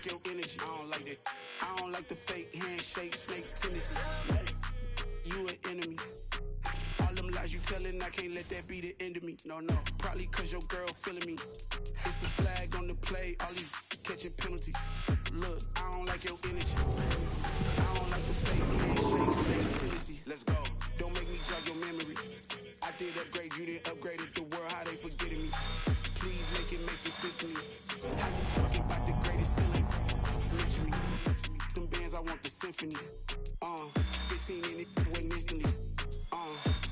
like your energy. I don't like that. I don't like the fake handshake, snake tendency. You an enemy. All them lies you telling, I can't let that be the end of me. No, probably cause your girl feeling me. It's a flag on the play, all these catching penalties. Look, I don't like your energy. I don't like the fake handshake, snake tendency. Let's go. Don't make me jog your memory. I did upgrade, you didn't upgrade it. The world, how they forgetting me. Please make it make some sense to me. How you talking about the greatest feeling? Mention me. Them bands, I want the symphony. 15 in it, wasn't instantly.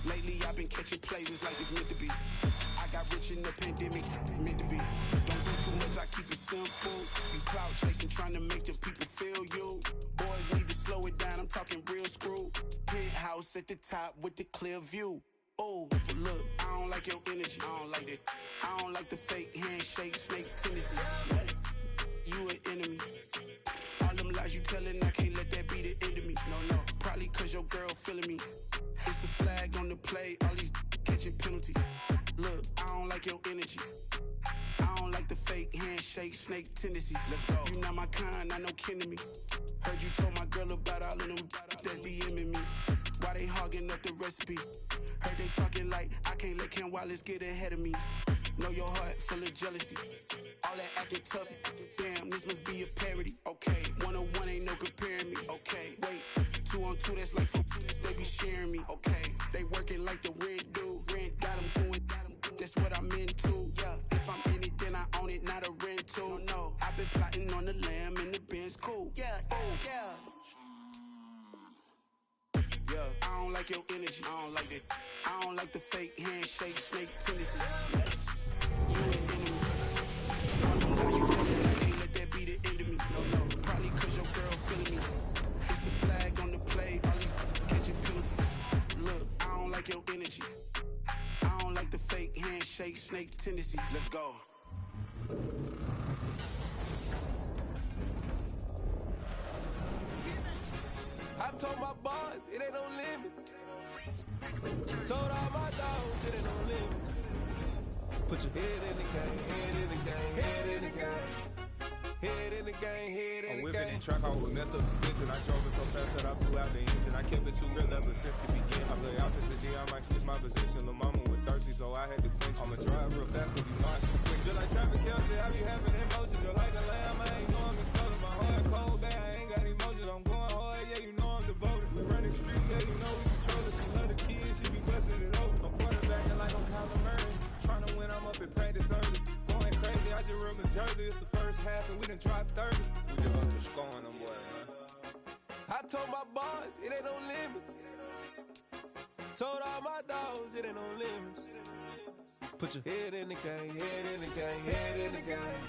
Lately I've been catching plays, it's like it's meant to be. I got rich in the pandemic, meant to be. Don't do too much, I keep it simple. You clout chasing, trying to make the people feel you. Boys need to slow it down, I'm talking real screw. Penthouse at the top with the clear view. Oh, look, I don't like your energy. I don't like that. I don't like the fake handshake, snake tendency. You an enemy. All them lies you telling, I can't let that be the end of me. No, probably cause your girl feeling me. It's a flag on the play, all these catching penalties. Look, I don't like your energy. I don't like the fake handshake, snake tendency. Let's go. You not my kind, not no kin to me. Heard you told my girl about all of them that's DMing me. Why they hogging up the recipe? Heard they talking like I can't let Ken Wallace get ahead of me. Know your heart full of jealousy. All that acting tough, damn, this must be a parody. Okay, 1-on-1 ain't no comparing me. Okay, wait, 2-on-2, that's like 4, they be sharing me. Okay, they working like the rent do. Rent got them going, that's what I'm into. Yeah, if I'm in it, then I own it, not a rental. No, I've been plotting on the lamb and the Benz cool. Yeah, yeah. Yeah, I don't like your energy. I don't like that. I don't like the fake handshake, snake tendency. You an enemy. All you telling, I can't let that be the end of me. No, probably cause your girl feeling me. It's a flag on the play, all these catching penalties. Look, I don't like your energy. I don't like the fake handshake, snake tendency. Let's go. I told my boys, it ain't no limit. Told all my dogs, it ain't no limit. Put your head in the game, head in the game, head in the game. Head in the game, head in the game. I'm whipping the track, I was messed up suspension. I drove it so fast that I blew out the engine. I kept it too real ever since the beginning. I play opposite today, I might switch my position. Lil' mama was thirsty, so I had to quench. I'ma drive real fast, cause you know I shoot quick. Just like traffic Kelsey, I be having emotions. Just like the lamb, I ain't know I'm exploding. My heart cold, bad, I ain't got emotions. I'm going hard, yeah, you know I'm devoted. We running streets, yeah, you know we control it. She love the kids, she be busting it over. I'm quarterbacking like I'm Kyler Murray. Trying to win, I'm up at practice early. Going crazy, I just run the jersey. It's the first half and we done dropped 30. We just up to scoring them, boy, man. I told my boys, it ain't no limits. Told all my dogs, it ain't no limits. Put your head in the game, head in the game, head in the game.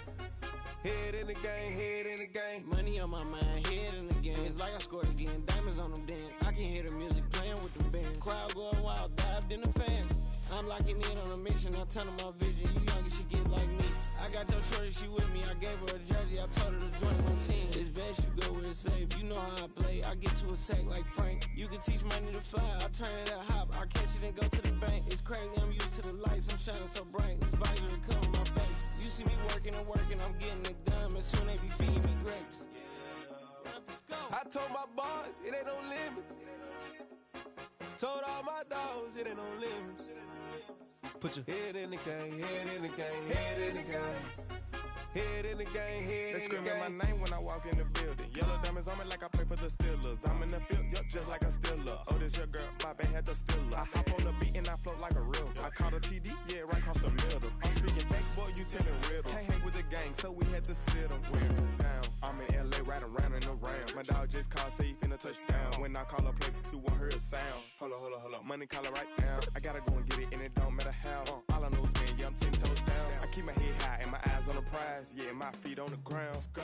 Head in the game, head in the game. Money on my mind, head in the game. It's like I scored again, diamonds on them dance. I can hear the music playing with them bands. Crowd going wild, dived in the fans. I'm locking in on a mission, I tell her my vision. You young and she get like me. I got your shorty, she with me. I gave her a jersey, I told her to join my team. It's best you go where it's safe. You know how I play. I get to a sack like Frank. You can teach money to fly. I turn it up hop. I catch it and go to the bank. It's crazy, I'm used to the lights. I'm shining so bright. This visor cover my face. You see me working and working. I'm getting it done. And soon they be feeding me grapes. I told my boys, it ain't no limits. Told all my dogs, it ain't no limits. Put your head in the game, head in the game, head in the game. Head in the game, head They in the game. screaming my name when I walk in the building. Yellow diamonds on me like I play for the Steelers. I'm in the field, yup, just like a Steeler. Oh, this your girl, my band had the Steeler. I hop on the beat and I float like a real. I caught a TD, yeah, right across the middle. I'm speaking facts, boy, you telling riddles. Can't hang with the gang, so we had to sit them down. I'm in LA, riding round and around. My dog just called, say he finna touchdown. When I call a play, you won't hear a sound. Hold up, money calling right now. I gotta go and get it, and it don't matter how. All I know is, man, yeah, I'm 10 toes down. I keep my head high and my eyes on the prize. Yeah, my feet on the ground. Let's go.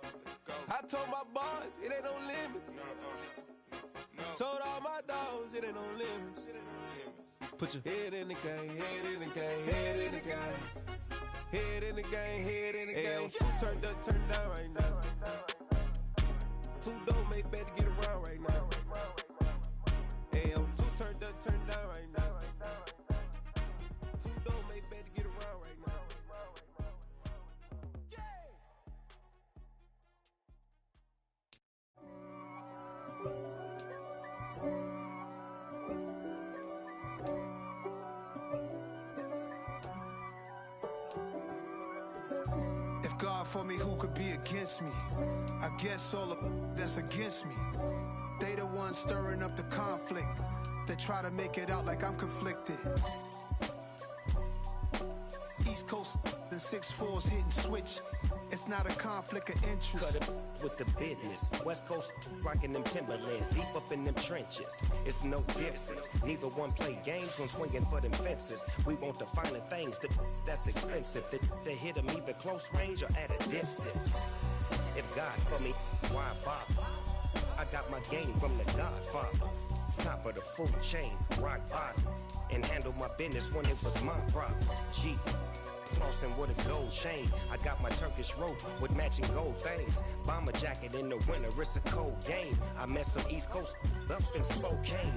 Let's go. I told my boys, it ain't no limits. No. Told all my dogs, it ain't no limits. Put your head in the game, head in the game, head in the game. Head in the game, head in the game. Two turned up, turned down right now. Two don't make bad to get around right now. Hey, I'm two turned up, turned down right now. Two don't make bad to get around right now. God for me, who could be against me? I guess all the that's against me. They the ones stirring up the conflict. They try to make it out like I'm conflicted. East Coast, the 6'4s hitting switch. It's not a conflict of interest. Cut it with the business. West Coast rocking them Timberlands, deep up in them trenches. It's no difference. Neither one play games when swinging for them fences. We want the finer things that's expensive. They hit them either close range or at a distance. If God for me, why bother? I got my game from the Godfather. Top of the food chain, rock bottom. And handle my business when it was my problem. G. Flossing with a gold chain. I got my Turkish rope with matching gold things. Bomber jacket in the winter, it's a cold game. I met some East Coast up in Spokane.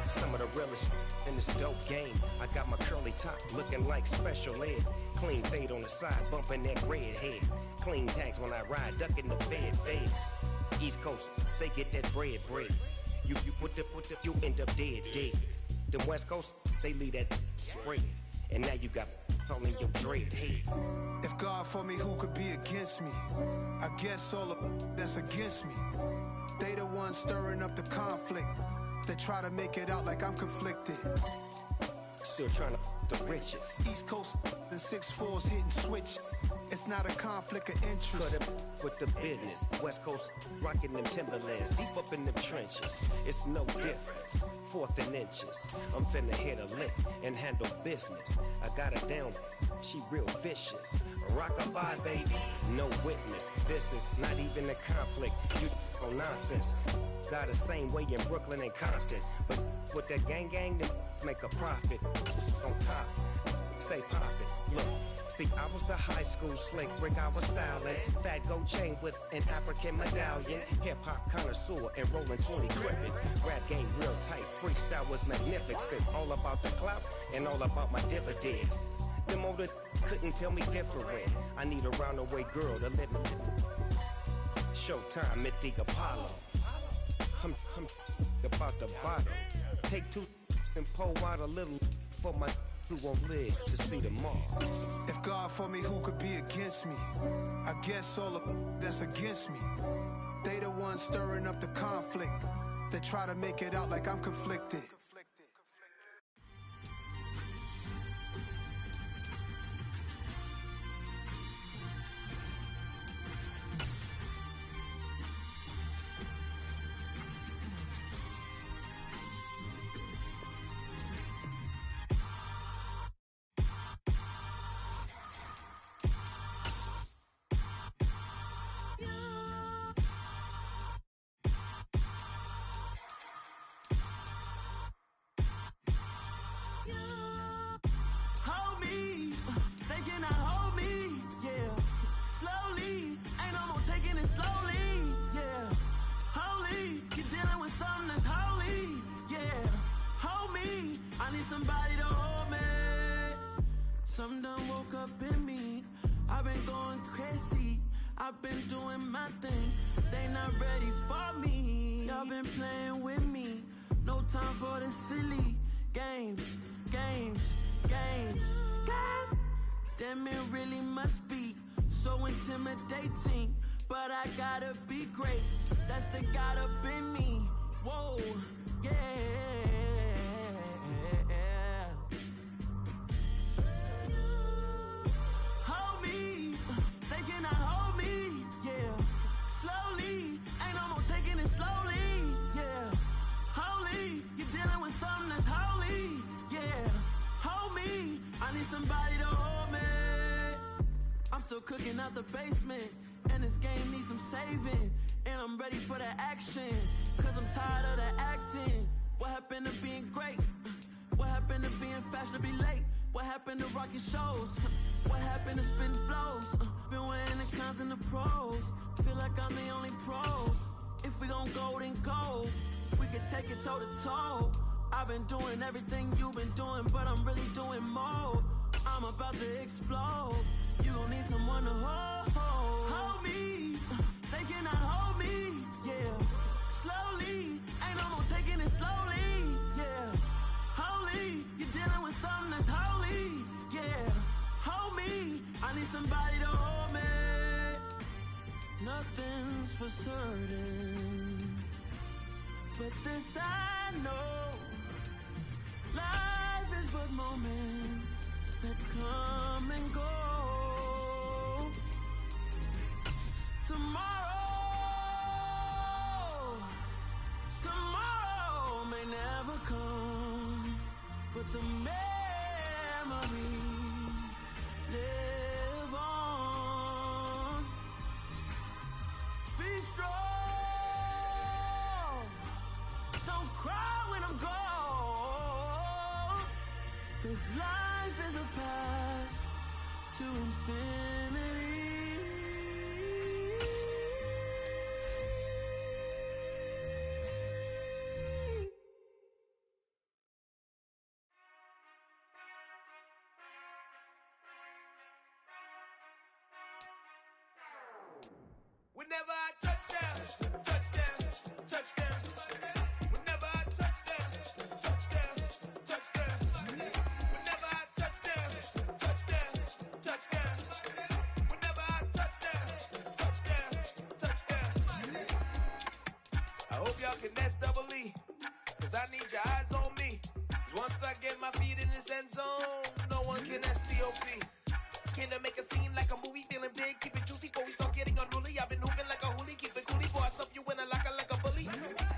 Some of the realest in this dope game. I got my curly top looking like special ed. Clean fade on the side, bumping that red head. Clean tags when I ride, ducking the feds. East Coast, they get that bread. You put the, you end up dead. Them West Coast, they leave that spread. And now you got all in your dread head. If God for me, who could be against me? I guess all the that's against me. They the ones stirring up the conflict. They try to make it out like I'm conflicted. Still trying to the riches. East Coast, the 6'4s hitting switch. It's not a conflict of interest. Cut it with the business. West Coast rocking them Timberlands, deep up in them trenches. It's no difference. 4th and inches. I'm finna hit a lick and handle business. I got her down, she real vicious. Rockabye, baby, no witness. This is not even a conflict. You on nonsense. Got the same way in Brooklyn and Compton. But with that gang, then make a profit. On top, stay poppin'. Look. See, I was the high school slick Rick, I was styling. Fat gold chain with an African medallion. Hip-hop connoisseur and rolling 20 crippin'. Rap game real tight, freestyle was magnificent. All about the clout and all about my dividends. Them older couldn't tell me different. I need a roundaway girl to let me Showtime at the Apollo. I'm about the bottom. Take 2 and pour out a little for my who won't live to see tomorrow. If God for me, who could be against me? I guess all the that's against me. They the ones stirring up the conflict. They try to make it out like I'm conflicted. Somebody to hold me. Something done woke up in me. I've been going crazy. I've been doing my thing. They not ready for me. Y'all been playing with me. No time for the silly games. Damn, it really must be so intimidating. But I gotta be great. That's the God up in me. Whoa, yeah. Hold me, they cannot hold me, yeah. Slowly, ain't no more taking it slowly, yeah. Holy, you're dealing with something that's holy, yeah. Hold me, I need somebody to hold me. I'm still cooking out the basement, and this game needs some saving. And I'm ready for the action, cause I'm tired of the acting. What happened to being great? What happened to being fashionably late? What happened to rocking shows? What happened to spitting flows? Been wearing the cons and the pros. Feel like I'm the only pro. If we gon' go, then go. We could take it toe to toe. I've been doing everything you've been doing, but I'm really doing more. I'm about to explode. You gon' need someone to hold. Hold me. They cannot hold me. Yeah. Slowly. Ain't no more taking it slowly. Yeah. Holy. You're dealing with something that's holy. Yeah. Hold me. I need somebody to hold me. for certain, but this I know, life is but moments that come and go. Tomorrow may never come, but the memories live on. Be strong, don't cry when I'm gone. This life is a path to infinity. Whenever I touchdown, touchdown, touchdown. Whenever I touchdown, touchdown, touchdown. Whenever I touchdown, touchdown, touchdown. Whenever I touchdown, touchdown, touchdown. I hope y'all can nest double E, cause I need your eyes on me. Cause once I get my feet in this end zone, no one can STOP. Can I make a scene like a movie, feeling big, keep it juicy before we start getting unruly. I've been hooping like a hoolie, keep it coolie, boy, I stuff you in a locker like a bully.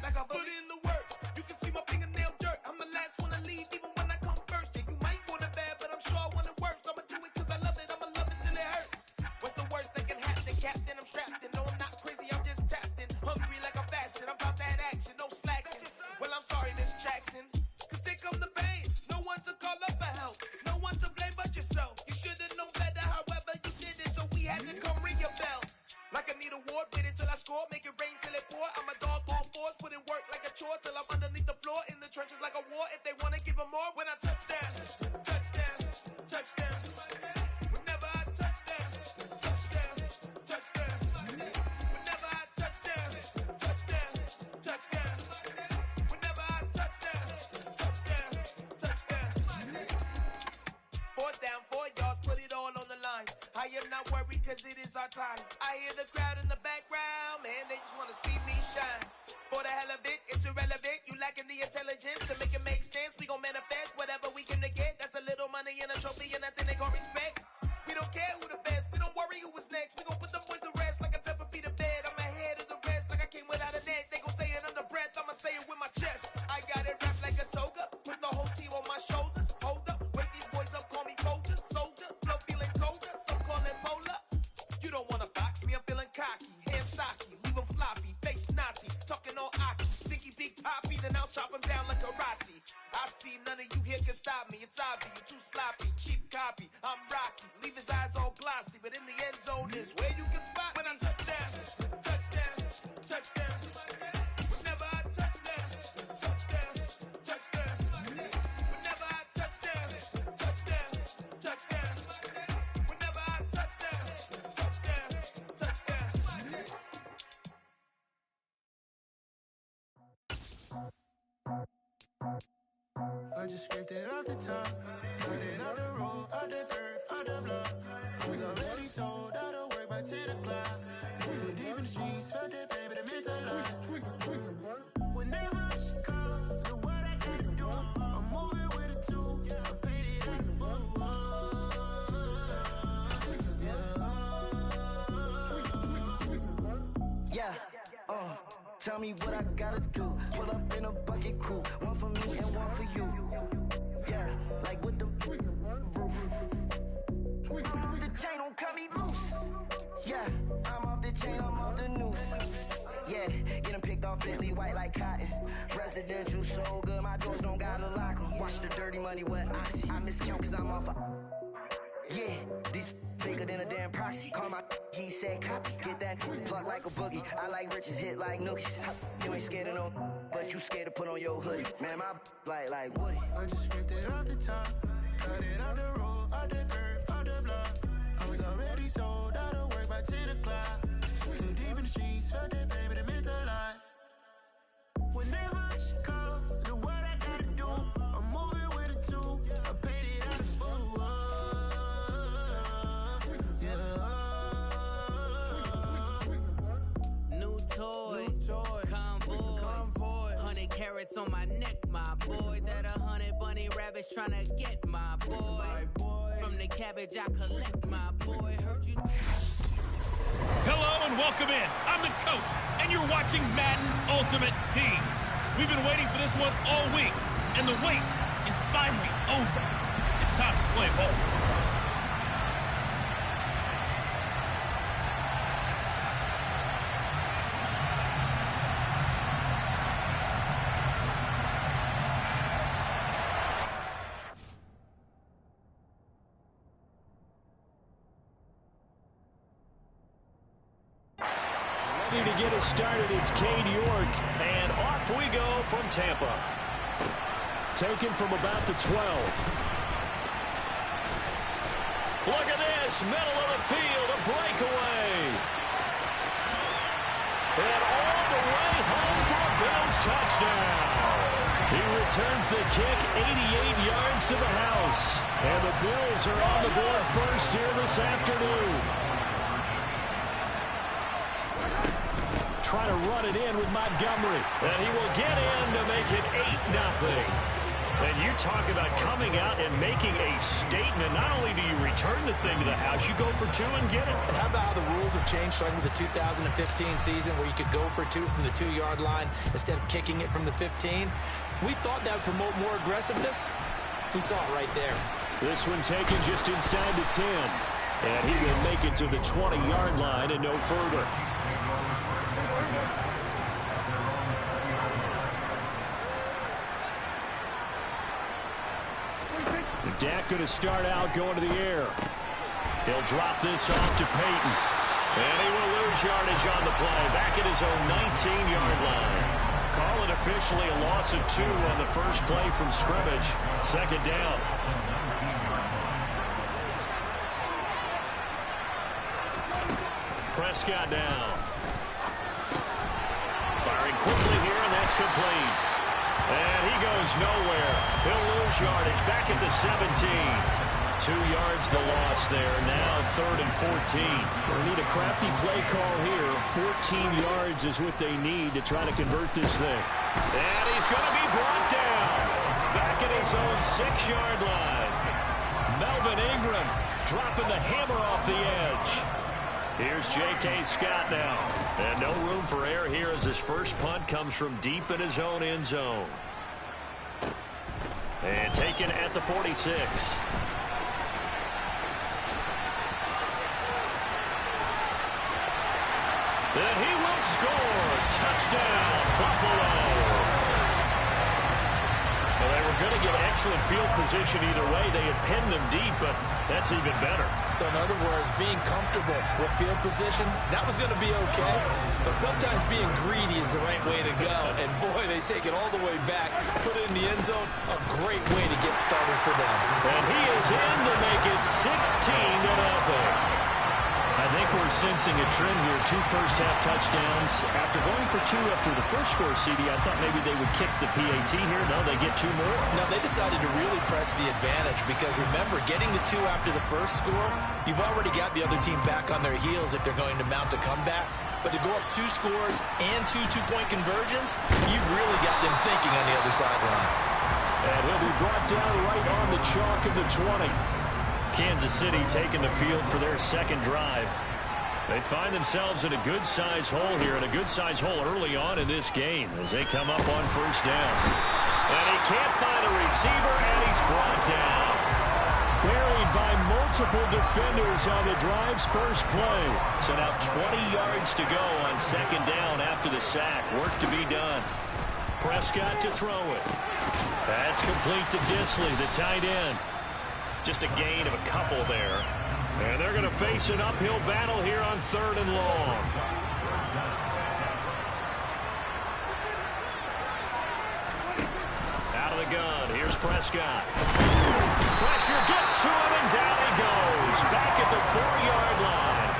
Like a bully in the work, you can see my fingernail dirt. I'm the last one to leave, even when I come first. Yeah, you might want it bad, but I'm sure I want it worse. I'ma do it cause I love it, I'ma love it till it hurts. What's the worst that can happen? Captain, I'm strapped in. No, I'm not crazy, I'm just tapped in. Hungry like I'm fasting, I'm about that action, no slacking. Well, I'm sorry, Miss Jackson, cause here come the pain. No one to call up for help, no one to blame but yourself. You should've known better, however you did it, so we had to come ring your bell. Like I need a award, wait until I score, make it rain till it pour. I'm a dog on force, put in work like a chore till I'm underneath the floor, in the trenches like a war. If they wanna give them more, when I touch down, touchdown, touchdown. Whenever I touchdown, touchdown, touchdown. Whenever I touchdown, touchdown, touchdown. Whenever I touchdown, touchdown, touchdown. Fourth down, 4 yards, put it all on the line. I am not worried cause it is our time. I hear the crowd in the background, man, they just wanna see me shine. For the hell of it, it's irrelevant. You lacking the intelligence to make it make sense. We gon' manifest whatever we can to get. That's a little money and a trophy and nothing they gon' respect. We don't care who the best, we don't worry who is next. We gon' put the boys to rest like a temper feet of bed. I'm ahead of the rest like I came without a net. They gon' say it under breath, I'ma say it with my chest. I got it wrapped like a toga, put the whole team on my shoulders. Hold up, wake these boys up, call me Folger, soldier. Flow feeling colder, some call it polar. You don't wanna box me, I'm feeling cocky. Hair stocky, leave him floppy, face naughty. Talking all aki, think he big poppy, then I'll chop him down like karate. I see none of you here can stop me. It's obvious, you too sloppy, cheap copy. I'm Rocky, leave his eyes all glossy, but in the end zone is where you can spot when I touchdown, touchdown, touchdown. Whenever I touchdown, touchdown, touchdown. Whenever I touchdown, touchdown, touchdown. Whenever I touchdown, touchdown, touchdown. I just scraped it off the top, got it out the road, out the turf, out the block. I was already sold out of work by 10 o'clock. Too deep in the streets, felt that pain, but it meant a lot. Whenever she calls, know what I gotta do. I'm moving with a two, I paid it out the four. Yeah, tell me what I gotta do. Pull up in a bucket crew, one for me and one for you. Yeah, like with the roof. I'm off the chain, don't cut me loose. Yeah, I'm off the chain, I'm off the noose. Yeah, getting picked off Bentley, white like cotton. Residential so good, my doors don't gotta lock 'em. Watch the dirty money with oxy. I miscount cause I'm off a... Yeah, these bigger than a damn proxy. Call my he said copy. Get that plug like a boogie. I like riches, hit like nookies. You ain't scared of no, but you scared to put on your hoodie. Man, my like Woody. I just scraped it off the top, got it out the road, out the turf, out the block. I was already sold out of work by 10 o'clock. Too deep in the streets, felt that pain, but it meant a lot. Whenever she calls, know what I gotta do. I'm moving with a two, I paid it out the four. New Convoys. 100 carats on my neck, my boy. That 100 bunny rabbits tryna get my boy. From the cabbage I collect, my boy. Heard you. Hello and welcome in. I'm the coach, and you're watching Madden Ultimate Team. We've been waiting for this one all week, and the wait is finally over. It's time to play ball. To get us started, it's Cade York, and off we go from Tampa. Taken from about the 12. Look at this, middle of the field, a breakaway. And all the way home for a Bills touchdown. He returns the kick 88 yards to the house. And the Bills are on the board first here this afternoon. Trying to run it in with Montgomery. And he will get in to make it 8-0. And you talk about coming out and making a statement. Not only do you return the thing to the house, you go for two and get it. How about how the rules have changed starting with the 2015 season where you could go for two from the 2-yard line instead of kicking it from the 15? We thought that would promote more aggressiveness. We saw it right there. This one taken just inside the 10. And he will make it to the 20-yard line and no further. Dak going to start out going to the air. He'll drop this off to Peyton. And he will lose yardage on the play. Back at his own 19-yard line. Call it officially a loss of 2 on the first play from scrimmage. Second down. Prescott down. Firing quickly here, and that's complete. And he goes nowhere. He'll lose yardage back at the 17. 2 yards the loss there. Now 3rd and 14. They need a crafty play call here. 14 yards is what they need to try to convert this thing. And he's going to be brought down. Back at his own 6-yard line. Melvin Ingram dropping the hammer off the edge. Here's J.K. Scott now. And no room for error here as his first punt comes from deep in his own end zone. And taken at the 46. And he will score. Touchdown, Buffalo. Well, they were going to get excellent field position either way. They had pinned them deep, but that's even better. So in other words, being comfortable with field position, that was going to be okay. But sometimes being greedy is the right way to go. And boy, they take it all the way back, put it in the end zone. A great way to get started for them. And he is in to make it 16-0. I think we're sensing a trend here. 2 first-half touchdowns. After going for 2 after the first score, CD, I thought maybe they would kick the PAT here. No, they get 2 more. No, they decided to really press the advantage because, remember, getting the 2 after the first score, you've already got the other team back on their heels if they're going to mount a comeback. But to go up 2 scores and 2 two-point conversions, you've really got them thinking on the other sideline. And he'll be brought down right on the chalk of the 20. Kansas City taking the field for their second drive. They find themselves in a good-sized hole here, and a good-sized hole early on in this game as they come up on first down. And he can't find a receiver, and he's brought down. Buried by multiple defenders on the drive's first play. So now 20 yards to go on second down after the sack. Work to be done. Prescott to throw it. That's complete to Disley, the tight end. Just a gain of a couple there. And they're going to face an uphill battle here on 3rd and long. Out of the gun. Here's Prescott. Pressure gets to him, and down he goes. Back at the 4-yard line.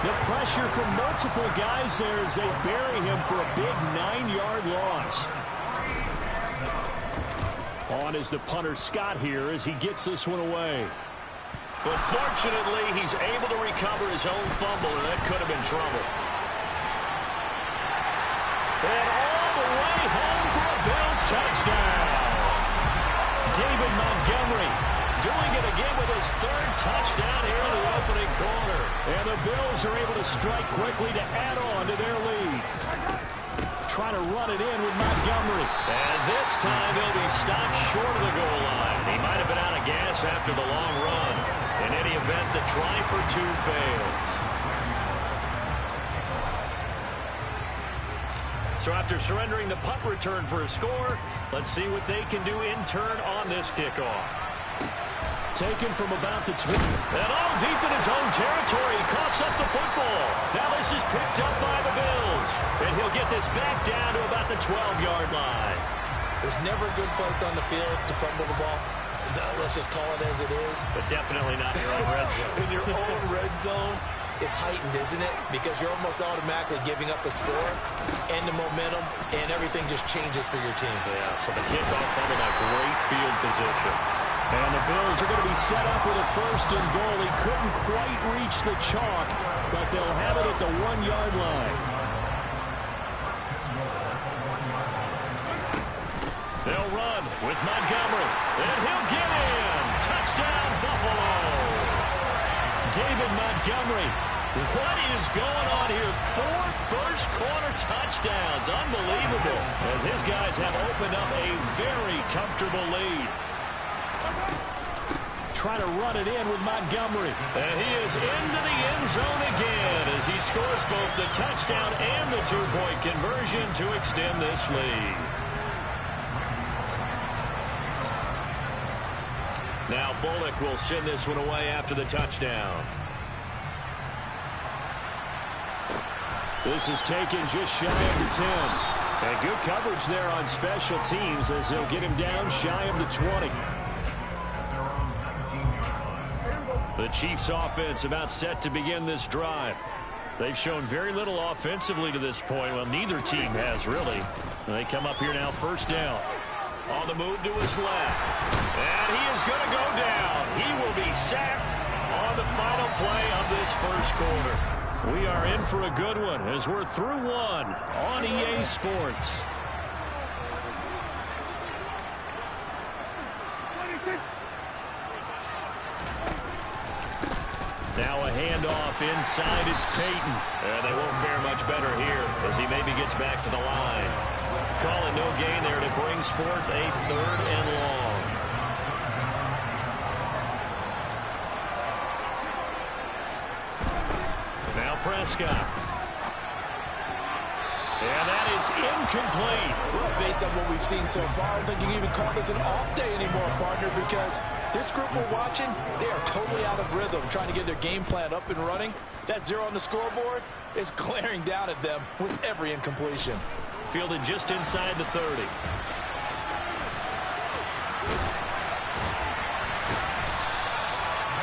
The pressure from multiple guys there as they bury him for a big 9-yard loss. On is the punter Scott here as he gets this one away. But fortunately, he's able to recover his own fumble, and that could have been trouble. And all the way home for a Bills touchdown. David Montgomery doing it again with his third touchdown here in the opening quarter. And the Bills are able to strike quickly to add on to their lead. Trying to run it in with Montgomery. And this time he'll be stopped short of the goal line. He might have been out of gas after the long run. In any event, the try for two fails. So after surrendering the punt return for a score, let's see what they can do in turn on this kickoff. Taken from about the 20. And all deep in his own territory. Coughs up the football. Now this is picked up by the Bills. And he'll get this back down to about the 12-yard line. There's never a good place on the field to fumble the ball. Let's just call it as it is. But definitely not in your own red zone. In your own red zone, it's heightened, isn't it? Because you're almost automatically giving up a score and the momentum, and everything just changes for your team. Yeah, so the kickoff under that great field position. And the Bills are going to be set up with a first and goal. He couldn't quite reach the chalk, but they'll have it at the 1-yard line. They'll run with Montgomery, and he'll get in. Touchdown, Buffalo. David Montgomery. What is going on here? 4 first-quarter touchdowns. Unbelievable. As his guys have opened up a very comfortable lead. Trying to run it in with Montgomery. And he is into the end zone again as he scores both the touchdown and the two-point conversion to extend this lead. Now Bullock will send this one away after the touchdown. This is taken just shy of the 10. And good coverage there on special teams as they'll get him down shy of the 20. The Chiefs offense about set to begin this drive. They've shown very little offensively to this point. Well, neither team has really. They come up here now first down. On the move to his left. And he is going to go down. He will be sacked on the final play of this first quarter. We are in for a good one as we're through one on EA Sports. Now a handoff inside. It's Peyton. They won't fare much better here as he maybe gets back to the line. Call it no gain there. It brings forth a 3rd and long. Now Prescott. And that is incomplete. Well, based on what we've seen so far, I don't think you can even call this an off day anymore, partner, because this group we're watching, they are totally out of rhythm, trying to get their game plan up and running. That 0 on the scoreboard is glaring down at them with every incompletion. Fielded just inside the 30.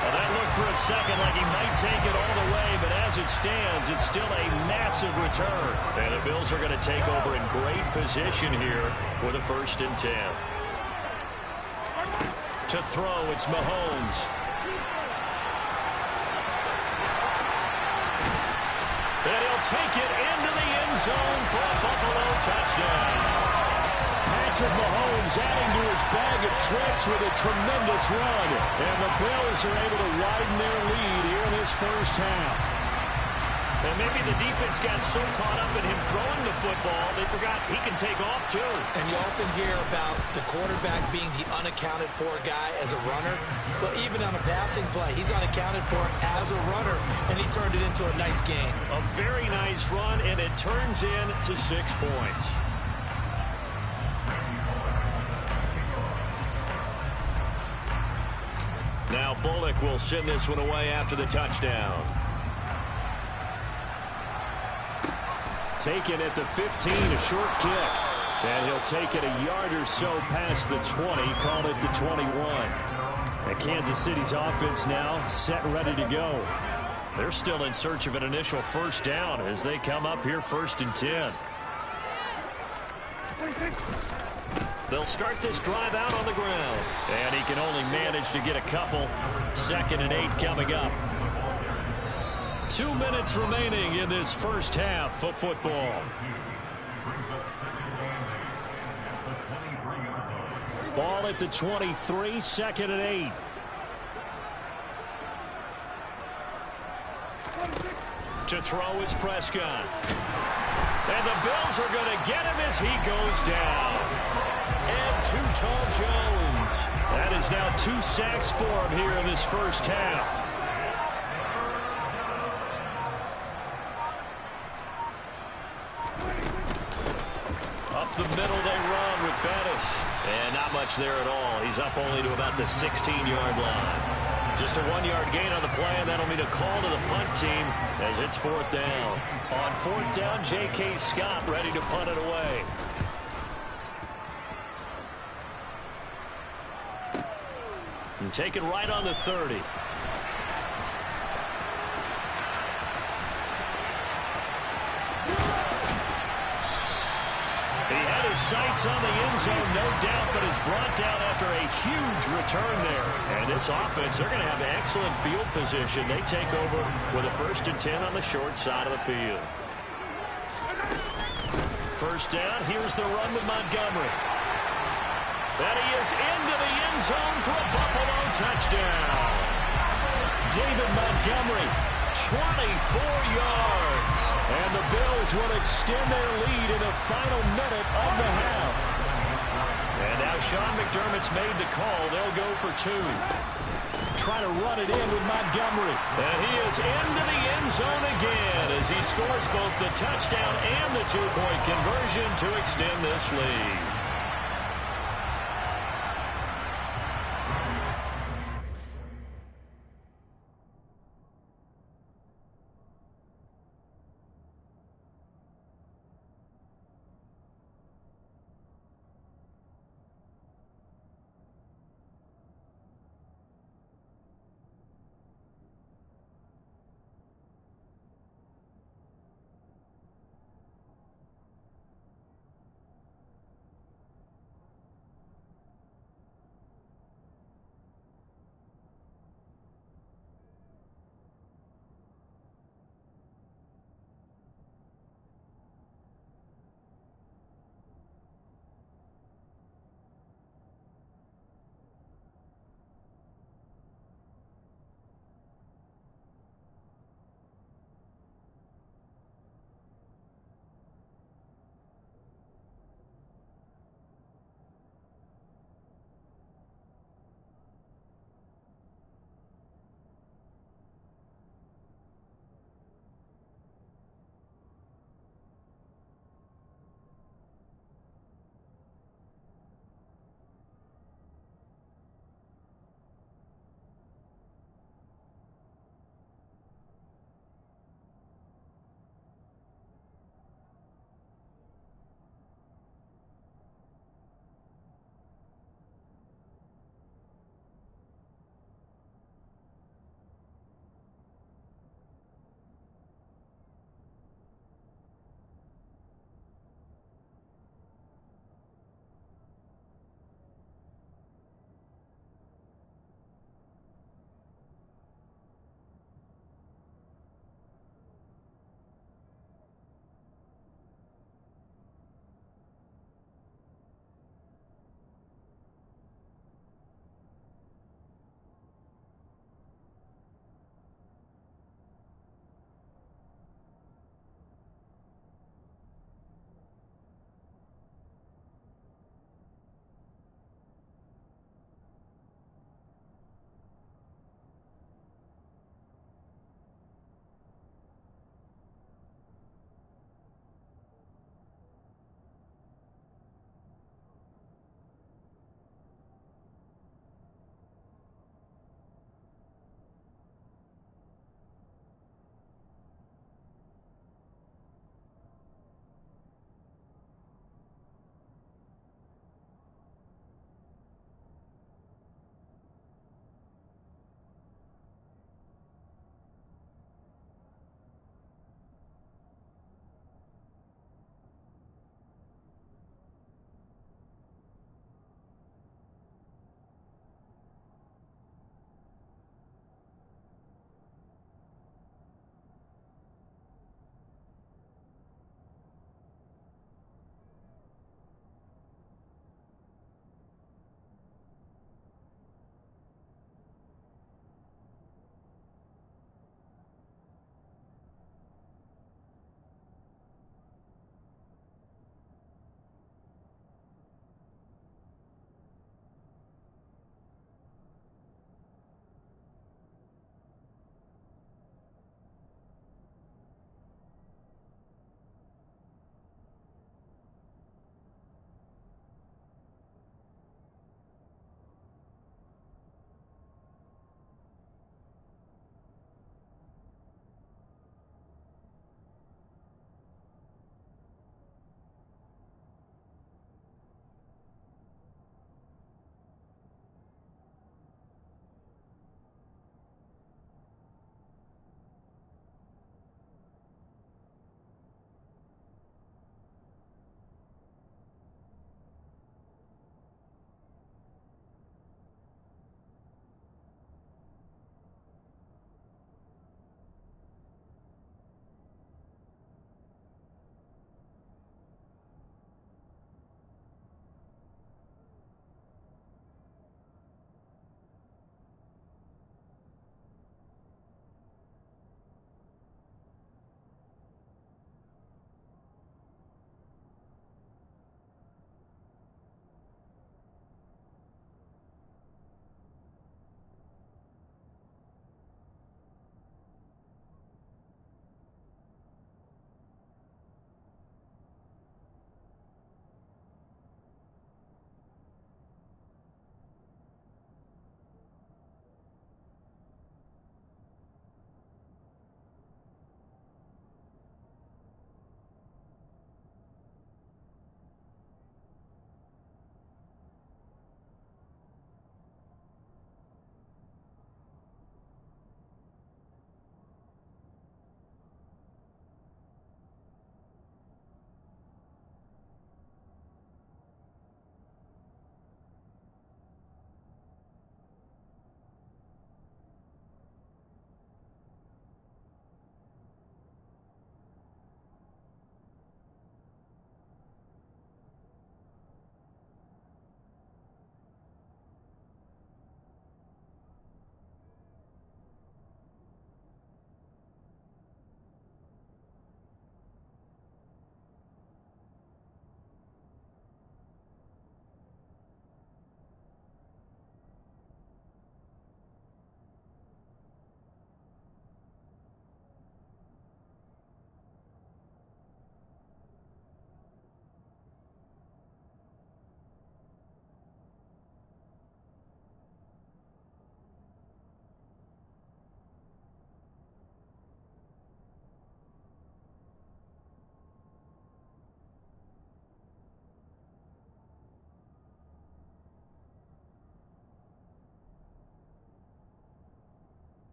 Well, that looked for a second like he might take it all the way, but as it stands, it's still a massive return. And the Bills are going to take over in great position here with a 1st and 10. To throw, it's Mahomes. And he'll take it into the end zone for a Buffalo touchdown. Patrick Mahomes adding to his bag of tricks with a tremendous run. And the Bills are able to widen their lead here in this first half. And maybe the defense got so caught up in him throwing the football, they forgot he can take off too. And you often hear about the quarterback being the unaccounted for guy as a runner. Well, even on a passing play, he's unaccounted for as a runner, and he turned it into a nice game. A very nice run, and it turns into 6 points. Now Bullock will send this one away after the touchdown. Taken at the 15, a short kick. And he'll take it a yard or so past the 20, call it the 21. And Kansas City's offense now set and ready to go. They're still in search of an initial first down as they come up here 1st and 10. They'll start this drive out on the ground. And he can only manage to get a couple. 2nd and 8 coming up. 2 minutes remaining in this first half of football. Ball at the 23, second and 8. To throw is Prescott. And the Bills are going to get him as he goes down. And too tall Jones. That is now 2 sacks for him here in this first half. Up the middle they run with Bettis. And not much there at all. He's up only to about the 16-yard line. Just a 1-yard gain on the play, and that'll mean a call to the punt team as it's 4th down. On 4th down, J.K. Scott ready to punt it away. And taken right on the 30. He had his sights on the end zone, no doubt, but is brought down after a huge return there. And this offense, they're going to have excellent field position. They take over with a 1st and 10 on the short side of the field. 1st down, here's the run with Montgomery. And he is into the end zone for a Buffalo touchdown. David Montgomery, 24 yards. And the Bills will extend their lead in the final minute of the half. And now Sean McDermott's made the call. They'll go for 2. Trying to run it in with Montgomery. And he is into the end zone again as he scores both the touchdown and the 2-point conversion to extend this lead.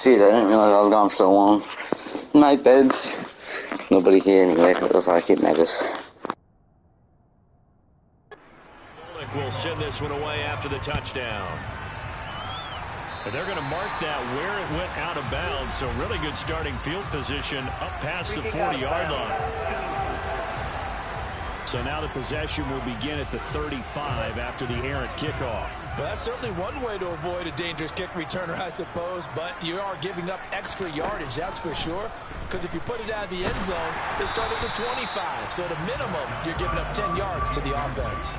Jeez, I didn't realize I was gone so long. My bed. Nobody here anyway. That's why I keep nervous. Will send this one away after the touchdown. But they're going to mark that where it went out of bounds. So really good starting field position up past the 40-yard line. So now the possession will begin at the 35 after the errant kickoff. Well, that's certainly one way to avoid a dangerous kick returner, I suppose, but you are giving up extra yardage, that's for sure. Because if you put it out of the end zone, they start at the 25. So at a minimum, you're giving up 10 yards to the offense.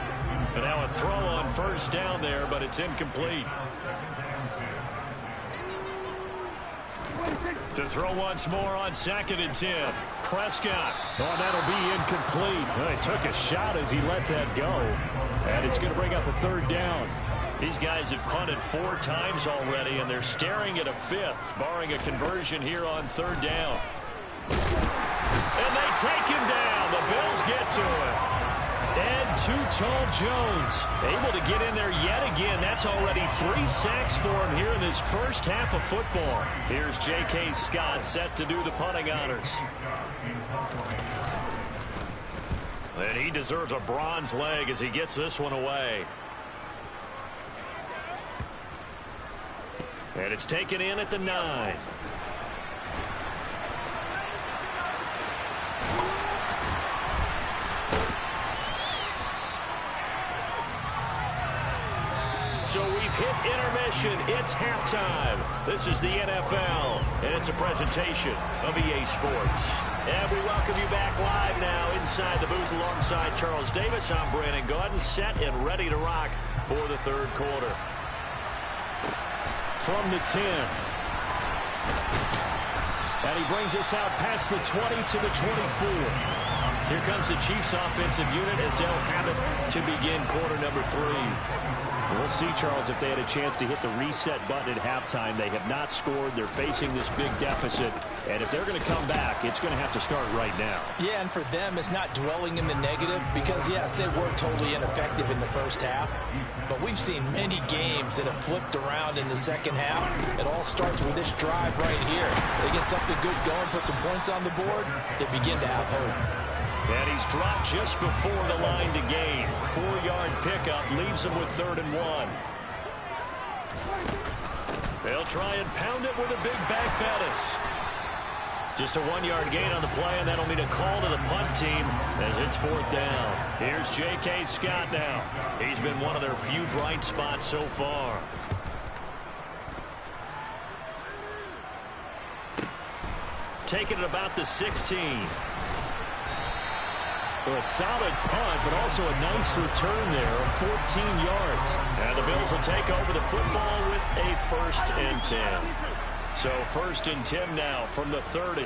And now a throw on first down there, but it's incomplete. To throw once more on 2nd and 10. Prescott. Oh, that'll be incomplete. Well, he took a shot as he let that go. And it's going to bring up a 3rd down. These guys have punted 4 times already, and they're staring at a 5th, barring a conversion here on 3rd down. And they take him down. The Bills get to him. And Too Tall Jones able to get in there yet again. That's already 3 sacks for him here in this first half of football. Here's J.K. Scott set to do the punting honors. And he deserves a bronze leg as he gets this one away. And it's taken in at the 9. So we've hit intermission. It's halftime. This is the NFL, and it's a presentation of EA Sports. And we welcome you back live now inside the booth alongside Charles Davis. I'm Brandon Gaudin, set and ready to rock for the 3rd quarter. From the 10. And he brings us out past the 20 to the 24. Here comes the Chiefs offensive unit as they'll have it to begin quarter number 3. We'll see, Charles, if they had a chance to hit the reset button at halftime. They have not scored. They're facing this big deficit. And if they're going to come back, it's going to have to start right now. Yeah, and for them, it's not dwelling in the negative because, yes, they were totally ineffective in the first half. But we've seen many games that have flipped around in the second half. It all starts with this drive right here. They get something good going, put some points on the board, they begin to have hope. And he's dropped just before the line to gain. 4-yard pickup leaves him with 3rd and 1. They'll try and pound it with a big back Bettis. Just a 1-yard gain on the play, and that'll mean a call to the punt team as it's 4th down. Here's J.K. Scott now. He's been one of their few bright spots so far. Taking it about the 16. Well, a solid punt, but also a nice return there of 14 yards. And the Bills will take over the football with a 1st and 10. So 1st and 10 now from the 30.